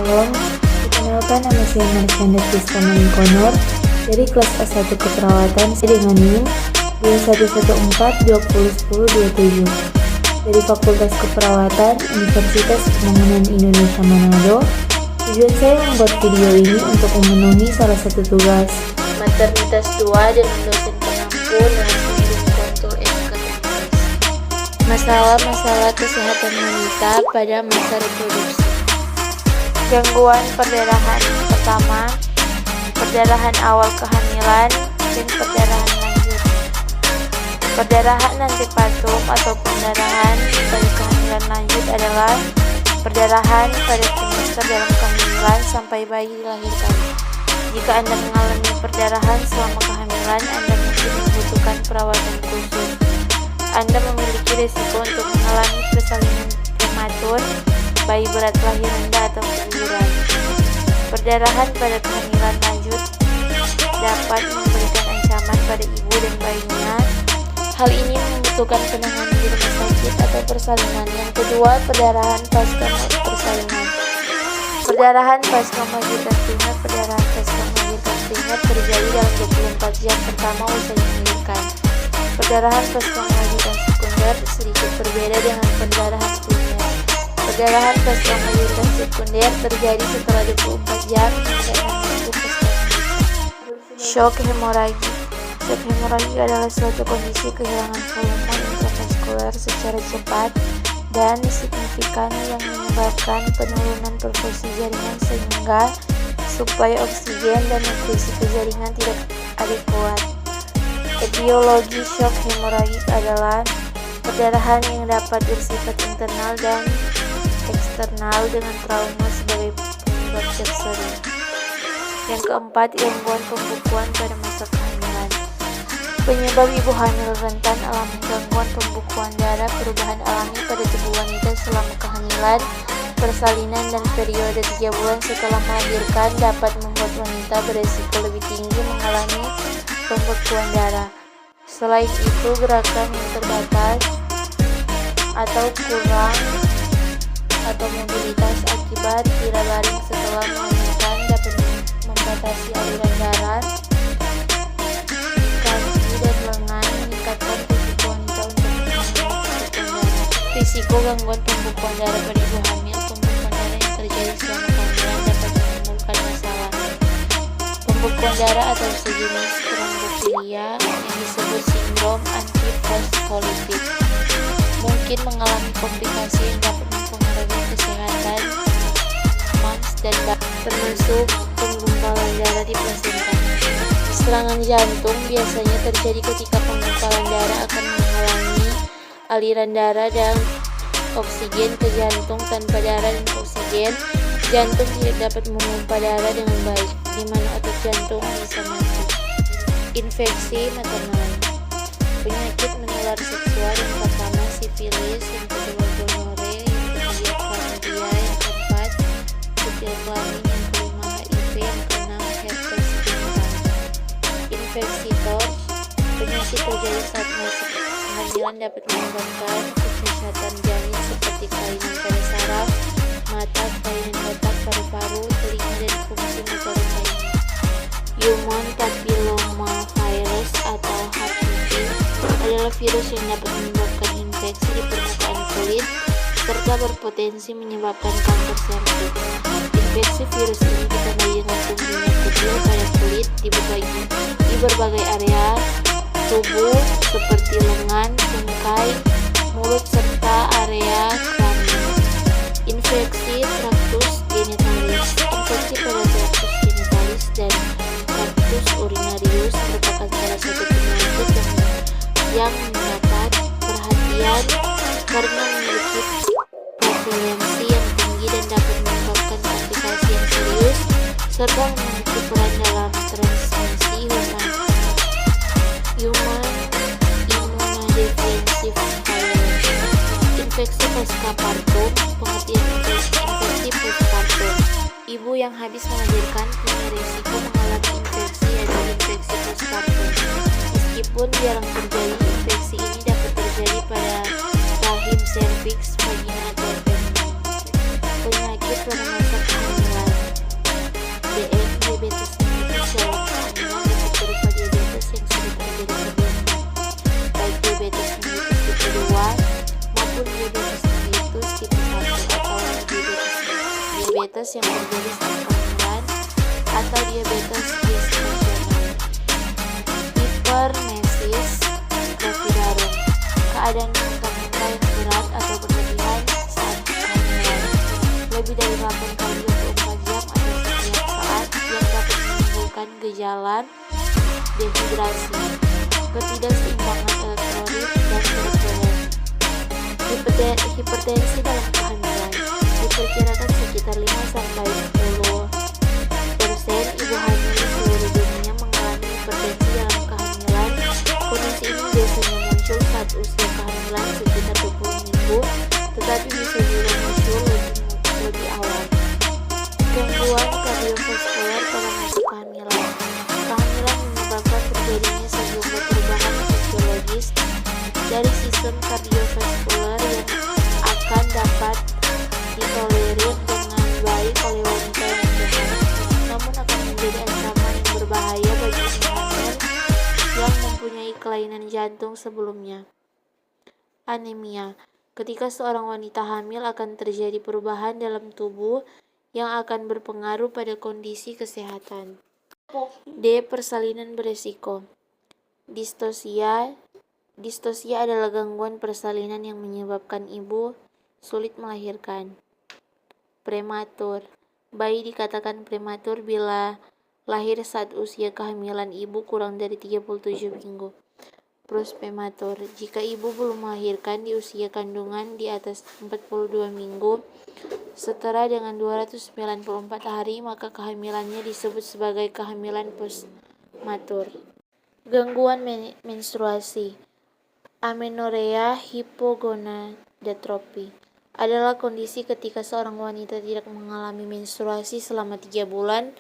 Shalom, perkenalkan nama saya Marsyanda Kristiana Konor dari kelas S1 Keperawatan dengan NIM 2114201027 dari Fakultas Keperawatan Universitas Pembangunan Indonesia Manado. Tujuan saya membuat video ini untuk memenuhi salah satu tugas Maternitas 2 dengan dosen pengampu langsung kontur MKTMS. Masalah-masalah kesehatan wanita pada masa reproduksi. Gangguan perdarahan pertama, perdarahan awal kehamilan, dan perdarahan lanjut. Perdarahan antepartum atau perdarahan pada kehamilan lanjut adalah perdarahan pada trimester dalam kehamilan sampai bayi dilahirkan. Jika Anda mengalami perdarahan selama kehamilan, Anda mungkin membutuhkan perawatan khusus. Anda memiliki risiko untuk mengalami persalinan prematur, bayi berat lahir rendah atau keguguran. Perdarahan pada kehamilan lanjut dapat memberikan ancaman pada ibu dan bayinya. Hal ini membutuhkan penanganan di rumah sakit atau persalinan. Yang kedua, perdarahan pasca persalinan. Perdarahan pasca melahirkan primer. Perdarahan pasca melahirkan primer terjadi dalam 24 jam pertama usai melahirkan. Perdarahan pasca melahirkan sekunder sedikit berbeda dengan perdarahan primer. Perdarahan pasca melahirkan sekunder terjadi setelah 24 jam hingga 6 minggu pasca melahirkan. Shock hemoragi. Shock hemoragi adalah suatu kondisi kehilangan volume intravaskuler secara cepat dan signifikan yang menyebabkan penurunan perfusi jaringan sehingga suplai oksigen dan nutrisi ke jaringan tidak adekuat. Etiologi shock hemoragik adalah perdarahan yang dapat bersifat internal dan eksternal dengan trauma sebagai penyebab tersebut. Yang keempat, gangguan pembukuan pada masa kehamilan. Penyebab ibu hamil rentan alami gangguan pembukuan darah, perubahan alami pada tubuh wanita selama kehamilan, persalinan, dan periode 3 bulan setelah melahirkan dapat membuat wanita beresiko lebih tinggi mengalami pembekuan darah. Selain itu, gerakan yang terbatas atau kurang atau mobilitas akibat tidak baring setelah melahirkan dapat membatasi aliran darah di kaki dan lengan, meningkatkan risiko wanita untuk mengalami pembekuan darah. Risiko gangguan pembekuan darah pada ibu hamil. Pembekuan darah yang terjadi selama kehamilan dapat menimbulkan masalah pembekuan darah atau sejenis trombofilia yang disebut sindrom antifosfolipid. Mungkin mengalami komplikasi yang dapat mempengaruhi kesehatan mams dan bayi, termasuk penggumpalan darah di plasenta. Serangan jantung biasanya terjadi ketika penggumpalan darah akan menghalangi aliran darah dan oksigen ke jantung. Tanpa darah dan oksigen, jantung tidak dapat memompa darah dengan baik, di mana otot jantung bisa mati. Infeksi maternal. Penyakit menular seksual yang pertama sifilis, yang kedua gonore, yang ketiga chlamydia, yang keempat kutil kelamin, yang kelima HIV, yang keenam herpes genital. Infeksi TORCH. Penyakit terjadi saat masa kehamilan dapat menyebabkan kecacatan janin seperti kelainan pada saraf, mata, kelainan otak, paru-paru, telinga, dan fungsi motorik lainnya. Human papillomavirus atau HPV adalah virus yang dapat menyebabkan infeksi di permukaan kulit serta berpotensi menyebabkan kanker serviks. Infeksi virus ini ditandai dengan tumbuhnya kecil pada kulit di berbagai area tubuh seperti lengan, tungkai, mulut, serta area kelamin. Infeksi traktus genitalis. Infeksi pada traktus genitalis dan traktus urinarius merupakan salah satu penyakit yang mendapat perhatian karena memiliki prevalensi yang tinggi dan dapat menyebabkan komplikasi yang serius serta memiliki peran dalam transmisi human immunodeficiency virus. Infeksi pasca-partum. Pengertian infeksi postpartum. Ibu yang habis melahirkan punya risiko mengalami infeksi, yaitu infeksi postpartum. Meskipun jarang terjadi, infeksi ini dapat terjadi pada rahim, serviks, vagina, atau abdomen. Penyakit pada masa kehamilan. diabetes yang terjadi saat kehamilan atau diabetes gestasional. Hipermesis gravidarum, keadaan muntah-muntah yang berat atau berlebihan saat kehamilan lebih dari 8 kali 24 jam atau setiap saat yang dapat menimbulkan gejala dehidrasi, ketidakseimbangan elektrolit dan berat badan. Hipertensi dalam kehamilan diperkirakan sekitar 5-10% ibu hamil di seluruh dunia mengalami hipertensi dalam kehamilan. Kondisi ini biasanya muncul saat usia kehamilan sekitar 20 minggu, tetapi bisa juga muncul lebih awal. Gangguan kardiovaskular pada masa kehamilan. Kehamilan menyebabkan terjadinya sejumlah perubahan fisiologis dari sistem kardiovaskular yang akan dapat ditolerir dengan baik oleh wanita yang sehat, namun akan menjadi ancaman yang berbahaya bagi ibu hamil yang mempunyai kelainan jantung sebelumnya. Anemia. Ketika seorang wanita hamil akan terjadi perubahan dalam tubuh yang akan berpengaruh pada kondisi kesehatan. D. Persalinan beresiko. Distosia adalah gangguan persalinan yang menyebabkan ibu sulit melahirkan. Prematur. Bayi dikatakan prematur bila lahir saat usia kehamilan ibu kurang dari 37 minggu. Prospematur. Jika ibu belum melahirkan di usia kandungan di atas 42 minggu, setara dengan 294 hari, maka kehamilannya disebut sebagai kehamilan postmatur. Gangguan menstruasi. Amenorrea hipogonadotropi adalah kondisi ketika seorang wanita tidak mengalami menstruasi selama 3 bulan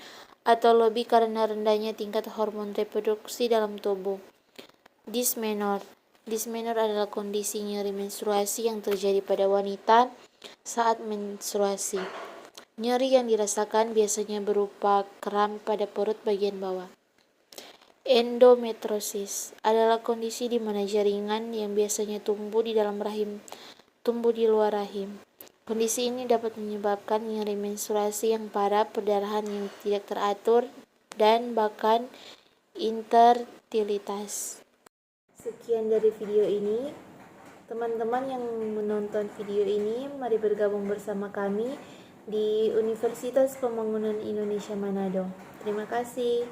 atau lebih karena rendahnya tingkat hormon reproduksi dalam tubuh. Dysmenor adalah kondisi nyeri menstruasi yang terjadi pada wanita saat menstruasi. Nyeri yang dirasakan biasanya berupa kram pada perut bagian bawah. Endometriosis adalah kondisi di mana jaringan yang biasanya tumbuh di luar rahim. Kondisi ini dapat menyebabkan nyeri menstruasi yang parah, perdarahan yang tidak teratur, dan bahkan infertilitas. Sekian dari video ini. Teman-teman yang menonton video ini, mari bergabung bersama kami di Universitas Pembangunan Indonesia Manado. Terima kasih.